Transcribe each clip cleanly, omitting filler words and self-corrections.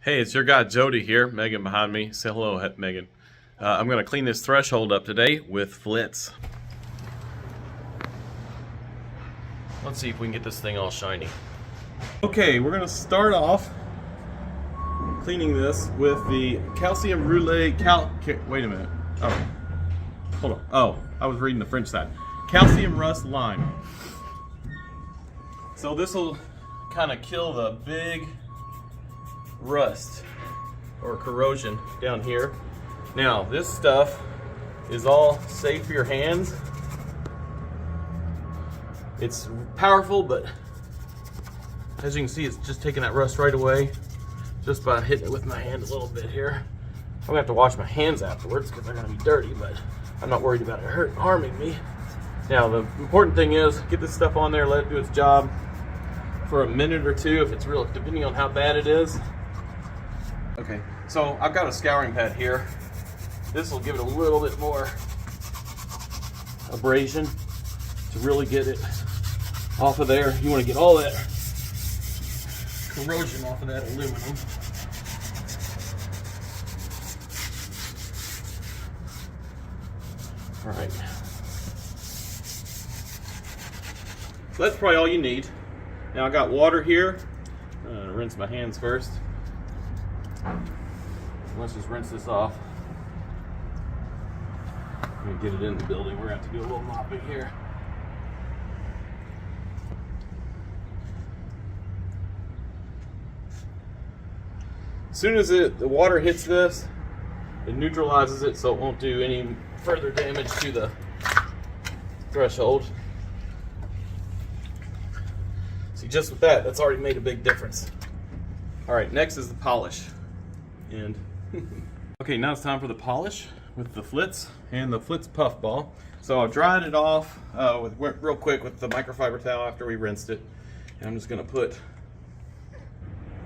Hey, it's your guy Jody here. Megan behind me. Say hello, Megan. I'm going to clean this threshold up today with Flitz. Let's see if we can get this thing all shiny. Okay, we're going to start off cleaning this with the calcium roulette wait a minute. Oh, hold on. Oh, I was reading the French side. Calcium rust lime. So this will kind of kill the big rust or corrosion down here. Now this stuff is all safe for your hands. It's powerful, but as you can see, it's just taking that rust right away just by hitting it with my hand a little bit here. I'm gonna have to wash my hands afterwards because they're gonna be dirty, but I'm not worried about it harming me. Now the important thing is get this stuff on there, let it do its job for a minute or two if it's real, depending on how bad it is. Okay, so I've got a scouring pad here. This will give it a little bit more abrasion to really get it off of there. You want to get all that corrosion off of that aluminum. All right. So that's probably all you need. Now I got water here. I'm gonna rinse my hands first. Let's just rinse this off. I'm gonna get it in the building. We're gonna have to do a little mopping here. As soon as the water hits this, it neutralizes it so it won't do any further damage to the threshold. See, just with that, that's already made a big difference. All right, next is the polish. And okay, now it's time for the polish with the Flitz and the Flitz puff ball. So I've dried it off real quick with the microfiber towel after we rinsed it. And I'm just gonna put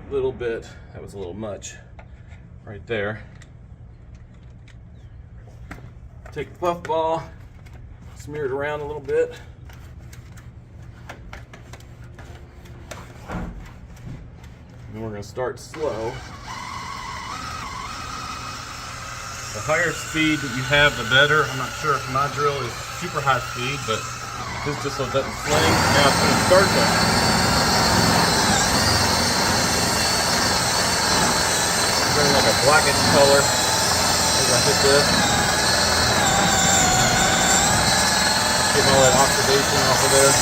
a little bit, that was a little much, right there. Take the puff ball, smear it around a little bit. And we're gonna start slow. The higher speed that you have, the better. I'm not sure if my drill is super high speed, but this just so it doesn't sling. Now it's going to start to turn like a blackish color as I hit this. Getting all that oxidation off of there.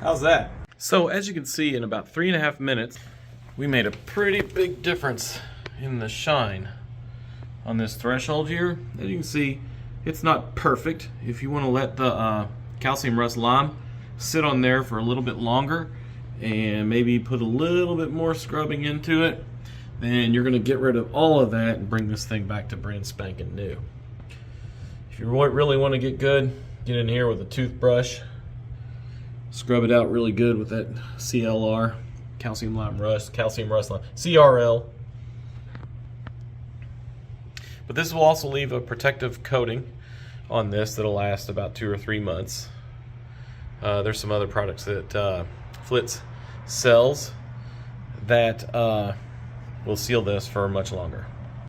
How's that? So as you can see, in about 3.5 minutes, we made a pretty big difference in the shine on this threshold here. As you can see, it's not perfect. If you want to let the calcium rust lime sit on there for a little bit longer and maybe put a little bit more scrubbing into it, then you're going to get rid of all of that and bring this thing back to brand spanking new. If you really want to get good, get in here with a toothbrush. Scrub it out really good with that CLR, calcium rust lime, CRL. But this will also leave a protective coating on this that'll last about 2 or 3 months. There's some other products that Flitz sells that will seal this for much longer.